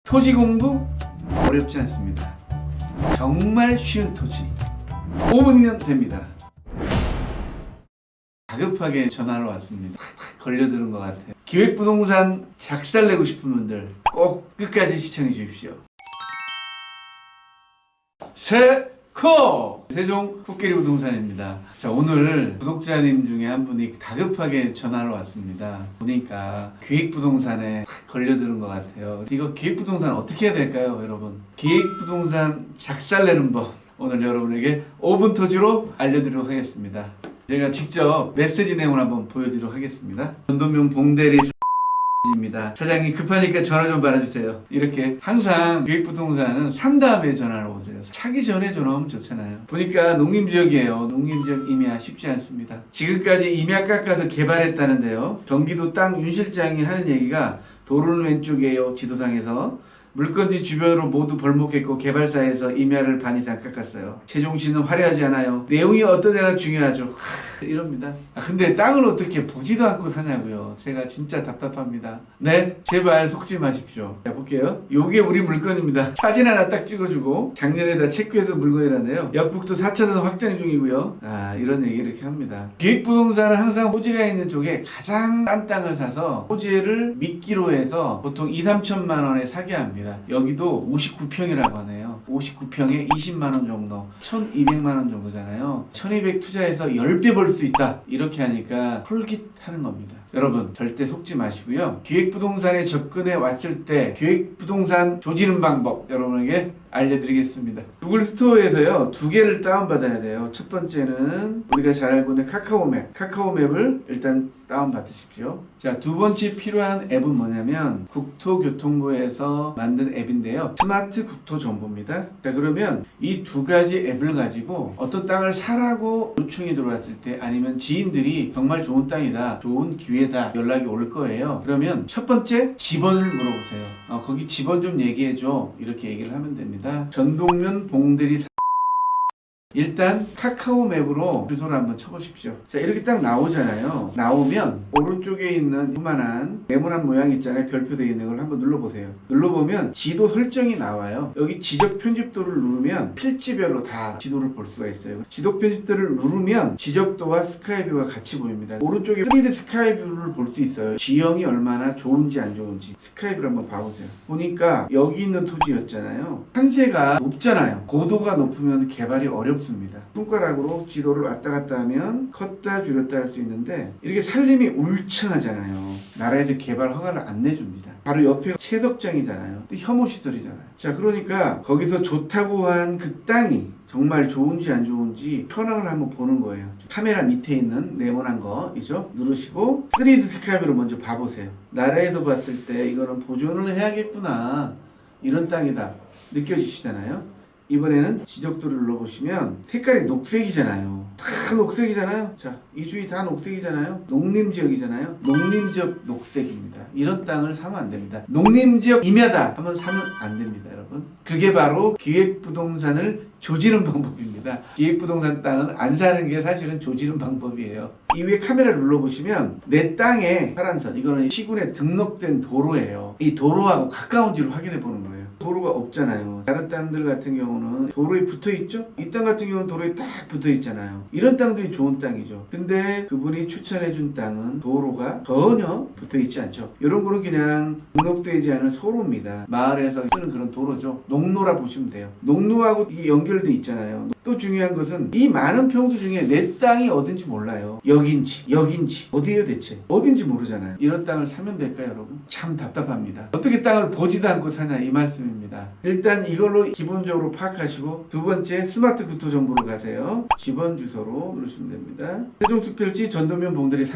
토지 공부 어렵지 않습니다. 정말 쉬운 토지 5분이면 됩니다. 다급하게 전화를 왔습니다. 걸려드는 것 같아요. 기획부동산 작살내고 싶은 분들 꼭 끝까지 시청해 주십시오. 세종 코끼리 부동산입니다. 자, 오늘 구독자님 중에 한 분이 다급하게 전화를 왔습니다. 보니까 기획부동산에 걸려드는 것 같아요. 이거 기획부동산 어떻게 해야 될까요, 여러분? 기획부동산 작살내는 법 오늘 여러분에게 5분 토지로 알려드리도록 하겠습니다. 제가 직접 메시지 내용을 한번 보여드리도록 하겠습니다. 전도명 봉대리 입니다. 사장님 급하니까 전화 좀 받아주세요. 이렇게 항상 기획부동산은 산 다음에 전화를 오세요. 차기 전에 전화오면 좋잖아요. 보니까 농림지역이에요. 농림지역 임야 쉽지 않습니다. 지금까지 임야 깎아서 개발했다는데요. 경기도 땅 윤 실장이 하는 얘기가 도로는 왼쪽이에요. 지도상에서. 물건지 주변으로 모두 벌목했고 개발사에서 임야를 반 이상 깎았어요. 세종시는 화려하지 않아요. 내용이 어떠냐가 중요하죠. 이럽니다. 근데 땅을 어떻게 보지도 않고 사냐고요. 제가 진짜 답답합니다. 네, 제발 속지 마십시오. 자, 볼게요. 요게 우리 물건입니다. 사진 하나 딱 찍어주고 작년에 다 체크해서 물건이라는데요. 역북도 4차선 확장 중이고요. 이런 얘기 이렇게 합니다. 기획부동산은 항상 호재가 있는 쪽에 가장 싼 땅을 사서 호재를 미끼로 해서 보통 2~3천만 원에 사게 합니다. 여기도 59평이라고 하네요. 59평에 20만 원 정도, 1200만 원 정도잖아요. 1200 투자해서 10배 벌 수 있다. 이렇게 하니까 홀깃하는 겁니다. 여러분 절대 속지 마시고요. 기획부동산에 접근해 왔을 때 기획부동산 조지는 방법 여러분에게 알려드리겠습니다. 구글 스토어에서요 2개를 다운받아야 돼요. 첫 번째는 우리가 잘 알고 있는 카카오맵을 일단 다운받으십시오. 자, 두 번째 필요한 앱은 뭐냐면 국토교통부에서 만든 앱인데요. 스마트 국토정보입니다. 자, 그러면 이 두 가지 앱을 가지고 어떤 땅을 사라고 요청이 들어왔을 때 아니면 지인들이 정말 좋은 땅이다, 좋은 기회다 연락이 올 거예요. 그러면 첫 번째 집원을 물어보세요. 거기 집원 좀 얘기해줘. 이렇게 얘기를 하면 됩니다. 전동면 봉대리 일단 카카오맵으로 주소를 한번 쳐보십시오. 자, 이렇게 딱 나오잖아요. 나오면 오른쪽에 있는 요만한 네모난 모양 있잖아요. 별표되어 있는 걸 한번 눌러보세요. 눌러보면 지도 설정이 나와요. 여기 지적 편집도를 누르면 필지별로 다 지도를 볼 수가 있어요. 지도 편집도를 누르면 지적도와 스카이뷰가 같이 보입니다. 오른쪽에 3D 스카이뷰를 볼 수 있어요. 지형이 얼마나 좋은지 안 좋은지 스카이뷰를 한번 봐보세요. 보니까 여기 있는 토지였잖아요. 산세가 높잖아요. 고도가 높으면 개발이 어렵습니다. 손가락으로 지도를 왔다 갔다 하면 컸다 줄였다 할 수 있는데 이렇게 산림이 울창하잖아요. 나라에서 개발 허가를 안 내줍니다. 바로 옆에 채석장이잖아요. 혐오시설이잖아요. 자, 그러니까 거기서 좋다고 한 그 땅이 정말 좋은지 안 좋은지 현황을 한번 보는 거예요. 카메라 밑에 있는 네모난 거 이죠? 누르시고 3D 스카이뷰로 먼저 봐보세요. 나라에서 봤을 때 이거는 보존을 해야겠구나, 이런 땅이다 느껴지시잖아요. 이번에는 지적도를 눌러보시면 색깔이 녹색이잖아요. 다 녹색이잖아요. 자, 이 주위 다 녹색이잖아요. 농림지역이잖아요. 농림지역 녹색입니다. 이런 땅을 사면 안 됩니다. 농림지역 임야다 하면 사면 안 됩니다, 여러분. 그게 바로 기획부동산을 조지는 방법입니다. 기획부동산 땅은 안 사는 게 사실은 조지는 방법이에요. 이 위에 카메라를 눌러보시면 내 땅에 파란선, 이거는 시군에 등록된 도로예요. 이 도로하고 가까운지를 확인해 보는 거예요. 도로가 없잖아요. 다른 땅들 같은 경우는 도로에 붙어 있죠? 이 땅 같은 경우는 도로에 딱 붙어 있잖아요. 이런 땅들이 좋은 땅이죠. 근데 그분이 추천해 준 땅은 도로가 전혀 붙어 있지 않죠. 이런 거는 그냥 등록되지 않은 소로입니다. 마을에서 쓰는 그런 도로죠. 농로라 보시면 돼요. 농로하고 이게 연결돼 있잖아요. 또 중요한 것은 이 많은 평수 중에 내 땅이 어딘지 몰라요. 여긴지 어디예요 대체? 어딘지 모르잖아요. 이런 땅을 사면 될까요, 여러분? 참 답답합니다. 어떻게 땅을 보지도 않고 사냐, 이 말씀입니다. 일단 이걸로 기본적으로 파악하시고, 두 번째 스마트 구토 정보로 가세요. 집원 주소로 누르시면 됩니다. 세종특별시 전도면 봉대리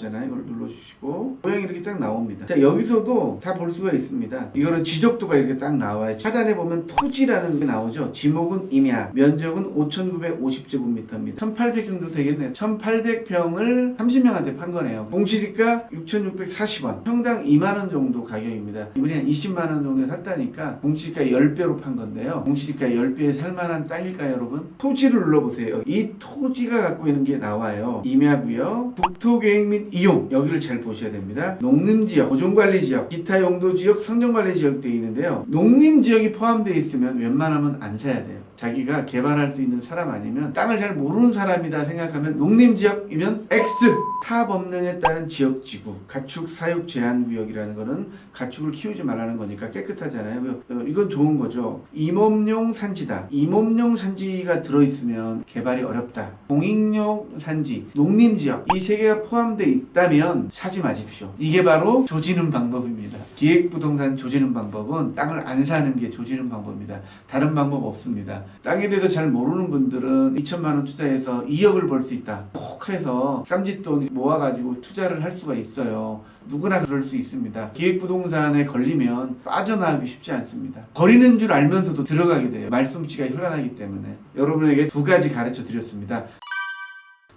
잖아요. 이걸 눌러주시고 모양이 이렇게 딱 나옵니다. 자, 여기서도 다 볼 수가 있습니다. 이거는 지적도가 이렇게 딱 나와요. 하단에 보면 토지라는 게 나오죠. 지목은 임야, 면적은 5,950제곱미터입니다. 1,800 정도 되겠네요. 1,800평을 30명한테 판 거네요. 공시지가 6,640원, 평당 2만원 정도 가격입니다. 이분이 한 20만원 정도에 샀다니까 공시지가 10배로 판 건데요. 공시지가 10배에 살만한 땅일까요, 여러분? 토지를 눌러보세요. 이 토지가 갖고 있는 게 나와요. 임야고요. 국토계획 및 농림 이용 여기를 잘 보셔야 됩니다. 농림지역, 보존관리지역, 기타 용도지역, 성전관리지역 되어 있는데요. 농림지역이 포함되어 있으면 웬만하면 안 사야 돼요. 자기가 개발할 수 있는 사람 아니면 땅을 잘 모르는 사람이다 생각하면 농림지역이면 X 타법령에 따른 지역지구 가축 사육 제한 구역이라는 거는 가축을 키우지 말라는 거니까 깨끗하잖아요. 이건 좋은 거죠. 임업용 산지다. 임업용 산지가 들어있으면 개발이 어렵다. 공익용 산지, 농림지역 이 세 개가 포함되어 있다면 사지 마십시오. 이게 바로 조지는 방법입니다. 기획부동산 조지는 방법은 땅을 안 사는 게 조지는 방법입니다. 다른 방법 없습니다. 땅에 대해서 잘 모르는 분들은 2천만 원 투자해서 2억을 벌 수 있다. 꼭 해서 쌈짓돈 모아가지고 투자를 할 수가 있어요. 누구나 그럴 수 있습니다. 기획부동산에 걸리면 빠져나가기 쉽지 않습니다. 거리는 줄 알면서도 들어가게 돼요. 말솜씨가 현란하기 때문에. 여러분에게 두 가지 가르쳐 드렸습니다.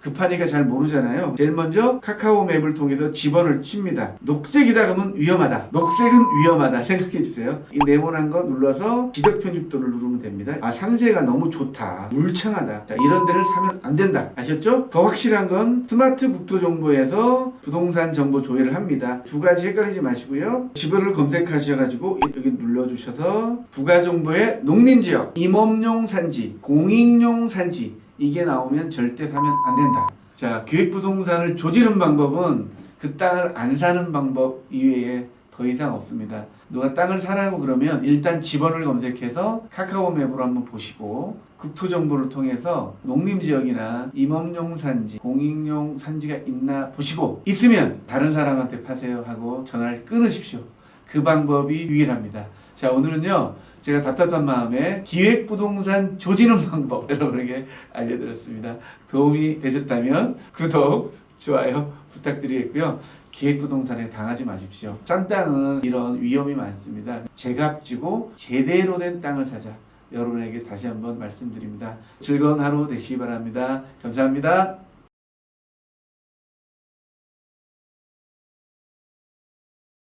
급하니까 잘 모르잖아요. 제일 먼저 카카오 맵을 통해서 집원을 칩니다. 녹색이다 그러면 위험하다. 녹색은 위험하다 생각해 주세요. 이 네모난 거 눌러서 지적 편집도를 누르면 됩니다. 아, 상세가 너무 좋다. 물창하다. 자, 이런 데를 사면 안 된다. 아셨죠? 더 확실한 건 스마트 국토정보에서 부동산 정보 조회를 합니다. 두 가지 헷갈리지 마시고요. 집원을 검색하셔가지고 여기 눌러주셔서 부가정보에 농림지역, 임업용 산지, 공익용 산지 이게 나오면 절대 사면 안 된다. 자, 기획부동산을 조지는 방법은 그 땅을 안 사는 방법 이외에 더 이상 없습니다. 누가 땅을 사라고 그러면 일단 집원을 검색해서 카카오 맵으로 한번 보시고 국토정보를 통해서 농림지역이나 임업용 산지, 공익용 산지가 있나 보시고 있으면 다른 사람한테 파세요 하고 전화를 끊으십시오. 그 방법이 유일합니다. 자, 오늘은요 제가 답답한 마음에 기획부동산 조지는 방법 여러분에게 알려드렸습니다. 도움이 되셨다면 구독, 좋아요 부탁드리겠고요. 기획부동산에 당하지 마십시오. 싼 땅은 이런 위험이 많습니다. 제값 주고 제대로 된 땅을 사자. 여러분에게 다시 한번 말씀드립니다. 즐거운 하루 되시기 바랍니다. 감사합니다.